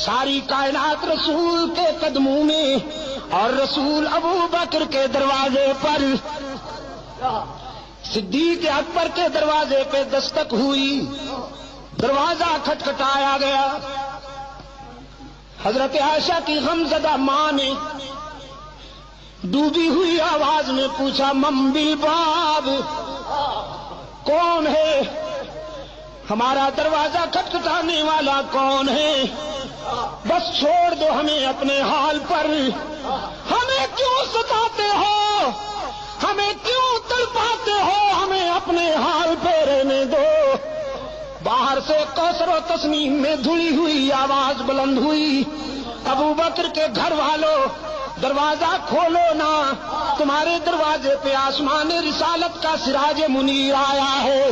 ساری کائنات رسول کے قدموں میں اور رسول ابو بکر کے دروازے پر، صدیق اکبر کے دروازے پہ دستک ہوئی، دروازہ کھٹکھٹایا گیا۔ حضرت عائشہ کی غمزدہ ماں نے ڈوبی ہوئی آواز میں پوچھا، من بالباب، کون ہے؟ ہمارا دروازہ کھٹکھٹانے والا کون ہے؟ بس چھوڑ دو ہمیں اپنے حال پر، ہمیں کیوں ستاتے ہو، ہمیں کیوں تڑپاتے ہو، ہمیں اپنے حال پہ رہنے دو۔ باہر سے کوثر و تسنیم میں دھلی ہوئی آواز بلند ہوئی، ابو بکر کے گھر والوں دروازہ کھولو نا، تمہارے دروازے پہ آسمان رسالت کا سراج منیر آیا ہے،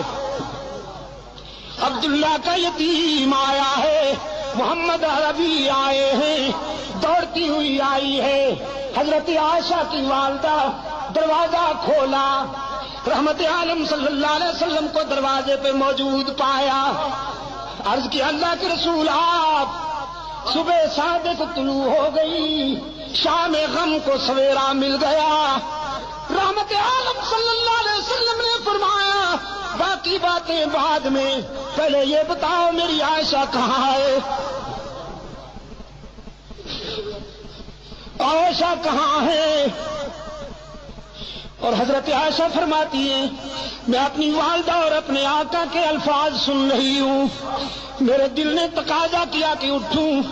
عبداللہ کا یتیم آیا ہے، محمد عربی آئے ہیں، دوڑتی ہوئی آئی ہے۔ حضرت عائشہ کی والدہ دروازہ کھولا، رحمت عالم صلی اللہ علیہ وسلم کو دروازے پہ موجود پایا، عرض کی اللہ کے رسول آپ، صبح صادق طلوع ہو گئی، شام غم کو سویرا مل گیا۔ رحمت عالم صلی اللہ علیہ وسلم نے فرمایا باقی باتیں بعد میں، پہلے یہ بتاؤ میری عائشہ کہاں ہے؟ عائشہ کہاں ہے؟ اور حضرت عائشہ فرماتی ہیں میں اپنی والدہ اور اپنے آقا کے الفاظ سن رہی ہوں، میرے دل نے تقاضا کیا کہ اٹھوں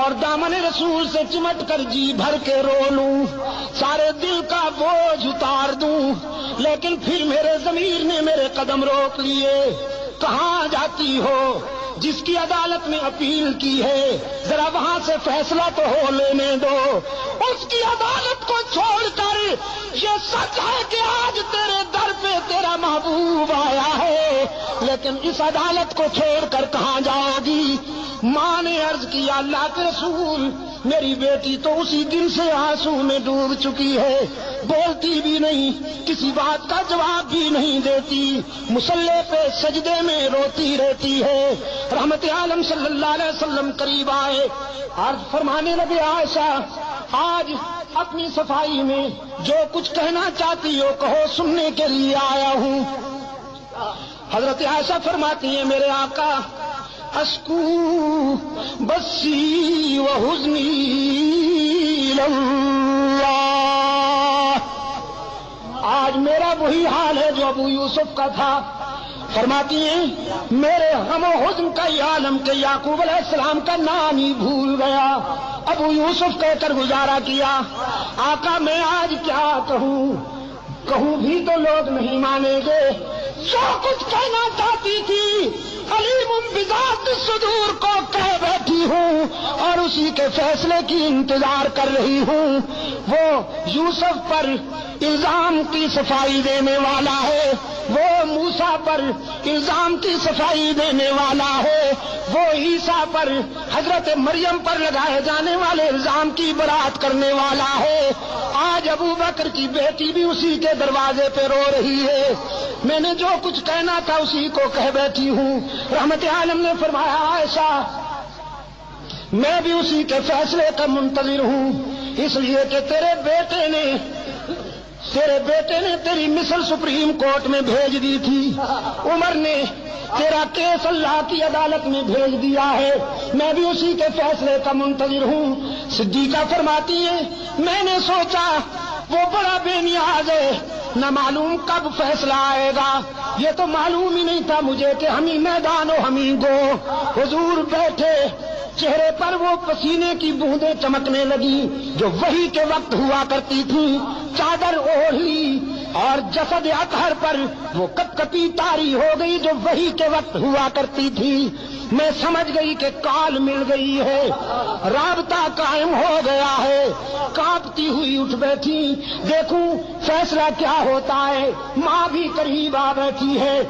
اور دامن رسول سے چمٹ کر جی بھر کے رو لوں، سارے دل کا بوجھ اتار دوں، لیکن پھر میرے ضمیر نے میرے قدم روک لیے۔ کہاں جاتی ہو؟ جس کی عدالت میں اپیل کی ہے ذرا وہاں سے فیصلہ تو ہو لینے دو، اس کی عدالت کو چھوڑ کر یہ سچ ہے کہ آج تیرے در پہ تیرا محبوب آیا ہے، لیکن اس عدالت کو چھوڑ کر کہاں جاؤ گی؟ ماں نے عرض کیا اللہ کے رسول میری بیٹی تو اسی دن سے آنسو میں ڈوب چکی ہے، بولتی بھی نہیں، کسی بات کا جواب بھی نہیں دیتی، مصلی پہ سجدے میں روتی رہتی ہے۔ رحمت عالم صلی اللہ علیہ وسلم قریب آئے، عرض فرمانے لگے عائشہ آج اپنی صفائی میں جو کچھ کہنا چاہتی ہو کہو، سننے کے لیے آیا ہوں۔ حضرت عائشہ فرماتی ہیں میرے آقا اشکو بسی و حزنی اللہ، آج میرا وہی حال ہے جو ابو یوسف کا تھا۔ فرماتی ہیں میرے غم و حزن کا یہ عالم کہ یعقوب علیہ السلام کا نام ہی بھول گیا، ابو یوسف کہہ کر گزارا کیا۔ آقا میں آج کیا کہوں بھی تو لوگ نہیں مانیں گے، جو کچھ کہنا چاہتی تھی علیم بذات الصدور کو کہہ بیٹھی ہوں اور اسی کے فیصلے کی انتظار کر رہی ہوں۔ وہ یوسف پر الزام کی صفائی دینے والا ہے، وہ موسیٰ پر الزام کی صفائی دینے والا ہے، وہ عیسیٰ پر حضرت مریم پر لگائے جانے والے الزام کی برات کرنے والا ہے۔ آج ابو بکر کی بیٹی بھی اسی کے دروازے پہ رو رہی ہے، میں نے جو کچھ کہنا تھا اسی کو کہہ بیٹھی ہوں۔ رحمت عالم نے فرمایا عائشہ میں بھی اسی کے فیصلے کا منتظر ہوں، اس لیے کہ تیرے بیٹے نے تیری مثل سپریم کورٹ میں بھیج دی تھی، عمر نے تیرا کیس اللہ کی عدالت میں بھیج دیا ہے، میں بھی اسی کے فیصلے کا منتظر ہوں۔ صدیقہ فرماتی ہے میں نے سوچا وہ بڑا بے نیاز ہے، نہ معلوم کب فیصلہ آئے گا، یہ تو معلوم ہی نہیں تھا مجھے کہ ہمیں میدان و ہمیں گو۔ حضور بیٹھے، چہرے پر وہ پسینے کی بوندیں چمکنے لگی جو وحی کے وقت ہوا کرتی تھی، چادر اوڑھ لی اور جسد اطہر پر وہ کپ کپی طاری ہو گئی جو وحی کے وقت ہوا کرتی تھی۔ میں سمجھ گئی کہ کال مل گئی ہے، رابطہ قائم ہو گیا ہے، کانپتی ہوئی اٹھ بیٹھی، دیکھوں فیصلہ کیا ہوتا ہے۔ ماں بھی قریب آ بیٹھی ہے۔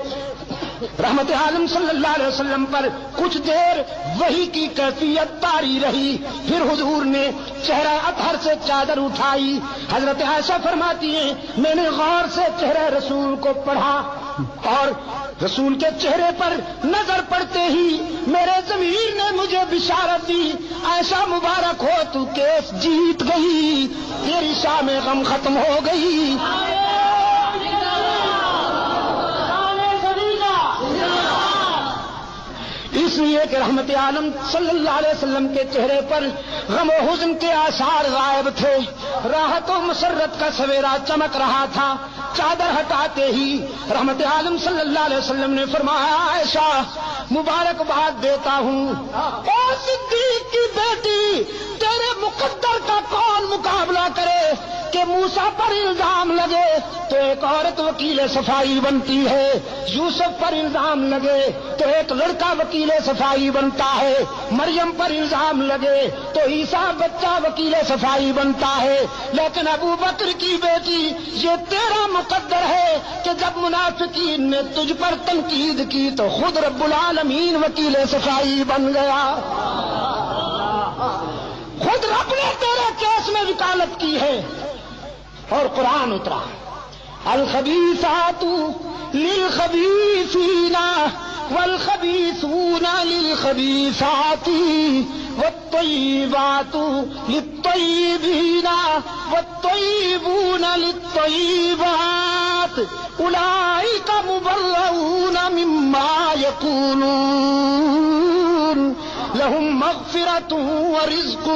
رحمت عالم صلی اللہ علیہ وسلم پر کچھ دیر وحی کی کیفیت طاری رہی، پھر حضور نے چہرہ اطہر سے چادر اٹھائی۔ حضرت عائشہ فرماتی ہیں میں نے غور سے چہرہ رسول کو پڑھا اور رسول کے چہرے پر نظر پڑتے ہی میرے ضمیر نے مجھے بشارت دی، عائشہ مبارک ہو تو کیس جیت گئی، تیری شام غم ختم ہو گئی۔ اس لیے کہ رحمت عالم صلی اللہ علیہ وسلم کے چہرے پر غم و حزن کے آثار غائب تھے، راحت و مسرت کا سویرا چمک رہا تھا۔ چادر ہٹاتے ہی رحمت عالم صلی اللہ علیہ وسلم نے فرمایا، عائشہ مبارکباد دیتا ہوں، اے صدیق کی بیٹی، تیرے مقدر کا کون مقابلہ کرے کہ موسیٰ پر الزام لگے تو ایک عورت وکیل صفائی بنتی ہے، یوسف پر الزام لگے تو ایک لڑکا وکیل صفائی بنتا ہے، مریم پر الزام لگے تو عیسیٰ بچہ وکیل صفائی بنتا ہے، لیکن ابو بکر کی بیٹی یہ تیرا مقدر ہے کہ جب منافقین نے تجھ پر تنقید کی تو خود رب العالمین وکیل صفائی بن گیا، خود رب نے تیرے کیس میں وکالت کی ہے۔ اور قرآن اترا، الخبیثات للخبیثین والخبیثون للخبیثات والطیبات للطیبین والطیبون للطیبات اولئک مبرؤون مما یقولون لهم مغفرۃ ورزق